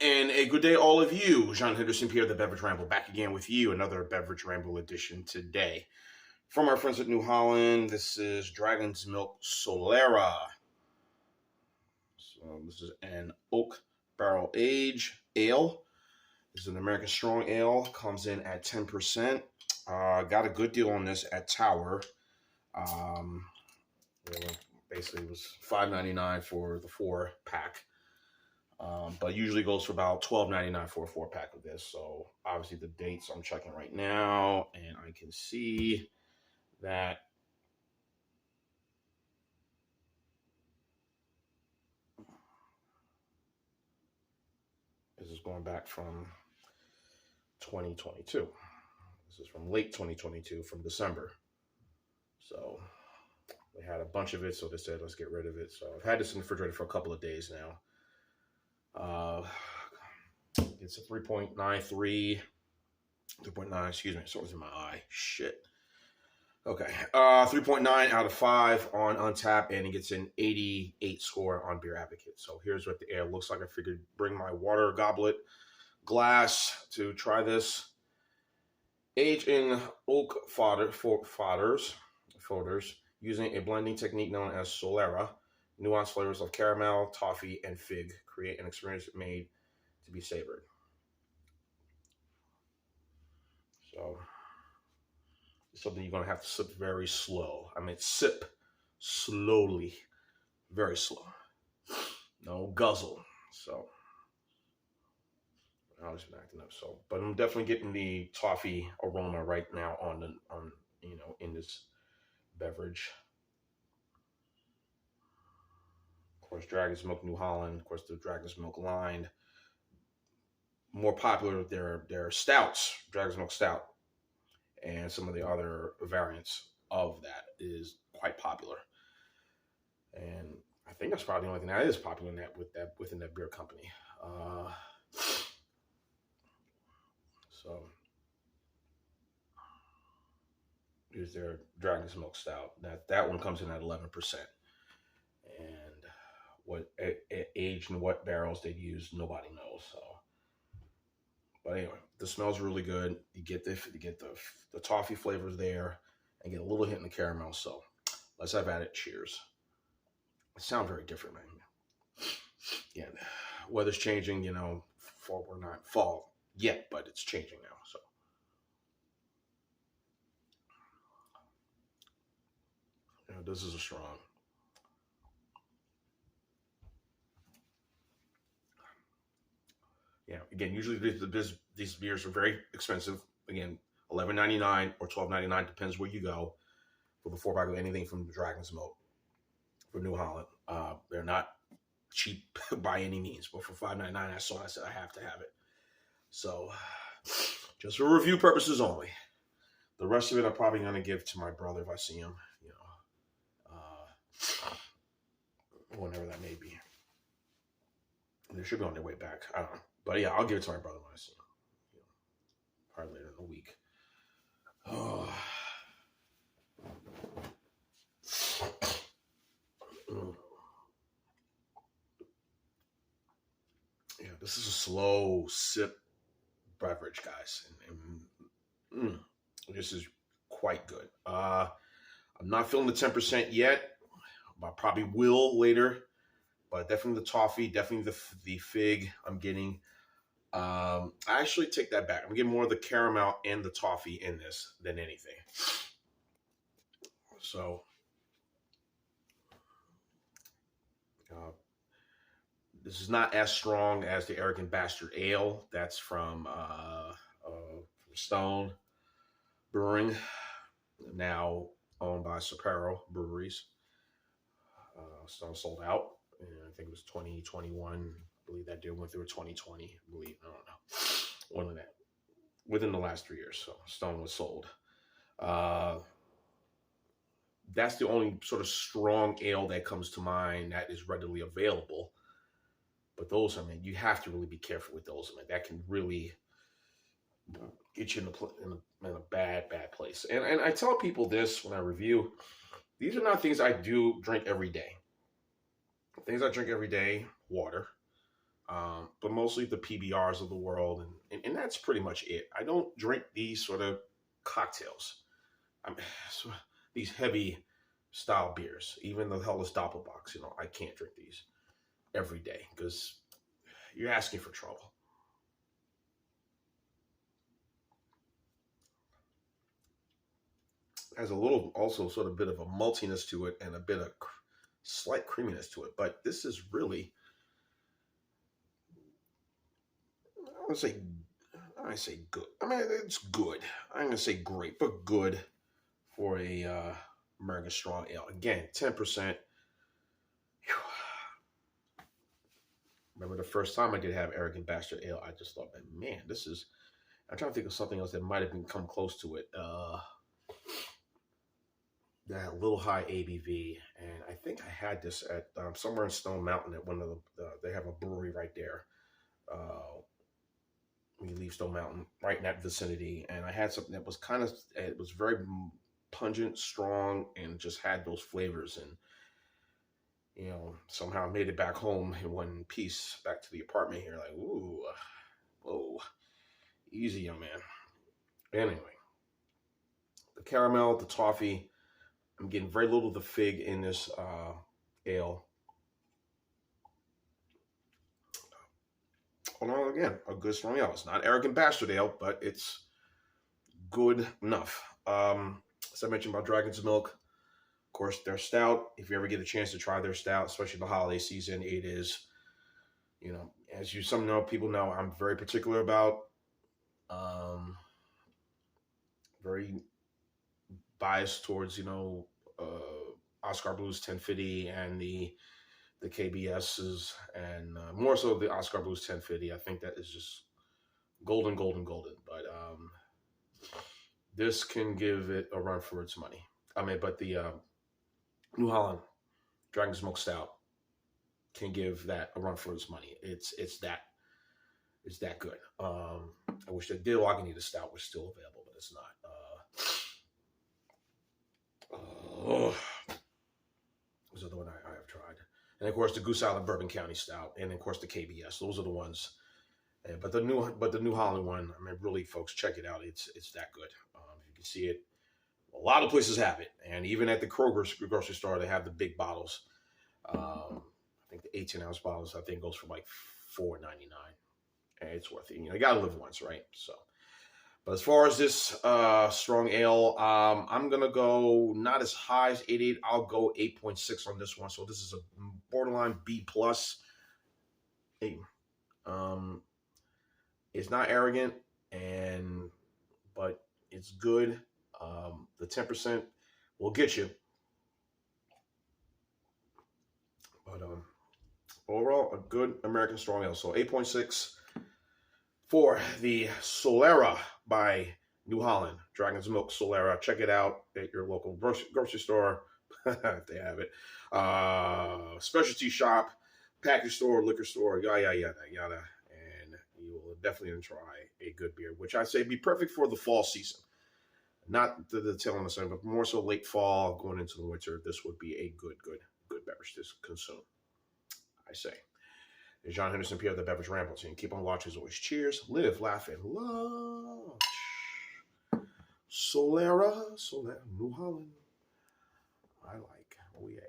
And a good day, all of you. Jean Henderson Pierre, the Beverage Ramble, back again with you. Another Beverage Ramble edition today. From our friends at New Holland, this is Dragon's Milk Solera. So this is an oak barrel age ale. This is an American Strong Ale. Comes in at 10%. Got a good deal on this at Tower. Basically, it was $5.99 for the 4-pack. But usually goes for about $12.99 for a 4-pack of this. So obviously the dates I'm checking right now, and I can see that this is going back from 2022. This is from late 2022, from December. So we had a bunch of it, so they said let's get rid of it. So I've had this in the refrigerator for a couple of days now. It's a 3.93, 3.9, excuse me, something's in my eye, shit. Okay, 3.9 out of 5 on Untappd, and it gets an 88 score on Beer Advocate. So here's what the ale looks like. I figured bring my water goblet glass to try this. Aged in oak foeders, using a blending technique known as Solera. Nuanced flavors of caramel, toffee, and fig create an experience made to be savored. So it's something you're going to have to sip very slow. I mean, sip slowly, very slow. No guzzle. So I was acting up. So, but I'm definitely getting the toffee aroma right now in this beverage. Of course, Dragon's Milk New Holland. Of course, the Dragon's Milk line. More popular, their stouts, Dragon's Milk Stout, and some of the other variants of that is quite popular. And I think that's probably the only thing that is popular within that beer company. So here's their Dragon's Milk Stout. That one comes in at 11%. And what aged in what barrels they've used, nobody knows. So, but anyway, the smells really good. You get the toffee flavors there, and get a little hit in the caramel. So, let's have at it. Cheers. It sounds very different, man. Yeah, weather's changing. We're not fall yet, but it's changing now. So. This is a strong. Yeah, again, usually these beers are very expensive. Again, $11.99 or $12.99, depends where you go, for the 4-pack of anything from Dragon's Milk for New Holland. They're not cheap by any means, but for $5.99, I said I have to have it. So, just for review purposes only. The rest of it, I'm probably going to give to my brother if I see him, whenever that may be. They should be on their way back. I don't know. But yeah, I'll give it to my brother when I see him. Probably later in the week. Oh. Yeah, this is a slow sip beverage, guys. And this is quite good. I'm not feeling the 10% yet. I probably will later. But definitely the toffee, definitely the fig I'm getting. I actually take that back. I'm getting more of the caramel and the toffee in this than anything. So, this is not as strong as the Arrogant Bastard Ale. That's from Stone Brewing, now owned by Solera Breweries. Stone sold out. And I think it was 2021. I believe that deal went through 2020. I don't know. One of that. Within the last 3 years. So Stone was sold. That's the only sort of strong ale that comes to mind that is readily available. But those, you have to really be careful with those. That can really get you in a bad place. And I tell people this when I review. These are not things I do drink every day. Things I drink every day: water, but mostly the PBRs of the world, and that's pretty much it. I don't drink these sort of cocktails. I'm, so these heavy style beers, even the Helles Doppelbock, I can't drink these every day because you're asking for trouble. Has a little, also sort of bit of a maltiness to it and a bit of slight creaminess to it, but this is really, I say good. I mean, it's good. I'm gonna say great, but good for a American Strong Ale. Again, 10%. Remember the first time I did have Arrogant Bastard Ale, I just thought, man, this is. I'm trying to think of something else that might have been come close to it. That little high ABV, and I think I had this at somewhere in Stone Mountain at one of they have a brewery right there. When you leave Stone Mountain, right in that vicinity, and I had something that was it was very pungent, strong, and just had those flavors, and somehow I made it back home in one piece, back to the apartment here, like, ooh, whoa, easy, young man. Anyway, the caramel, the toffee, I'm getting very little of the fig in this ale. Although, again, a good strong ale. It's not Arrogant Bastard Ale, but it's good enough. As I mentioned about Dragon's Milk, of course, their stout, if you ever get a chance to try their stout, especially the holiday season, it is, as people know, I'm very particular about, very biased towards, Oscar Blues 1050 and the KBSs, and more so the Oscar Blues 1050. I think that is just golden. But this can give it a run for its money. But the New Holland Dragon's Milk Stout can give that a run for its money. It's that good. I wish the De Lagunitas Stout was still available, but it's not. Those are the one I have tried. And of course the Goose Island Bourbon County Stout, and of course the KBS. Those are the ones. But the New Holland one, really, folks, check it out. It's that good. You can see it. A lot of places have it, and even at the Kroger's grocery store, they have the big bottles. I think the 18-ounce bottles, I think, goes for like $4.99, and it's worth it. You gotta live once, right? So, but as far as this strong ale, I'm gonna go not as high as 8.8. I'll go 8.6 on this one. So this is a borderline B plus. It's not arrogant, but it's good. The 10% will get you. But overall, a good American Strong Ale. So 8.6 for the Solera by New Holland. Dragon's Milk Solera. Check it out at your local grocery store if they have it. Specialty shop, package store, liquor store, yada. And you will definitely try a good beer, which I say be perfect for the fall season. Not the tail end of the summer, but more so late fall, going into the winter. This would be a good beverage to consume, I say. It's John Henderson, Pierre, the Beverage Rambles. And keep on watching as always. Cheers, live, laugh, and love. Solera, New Holland. I like. Oh, yeah.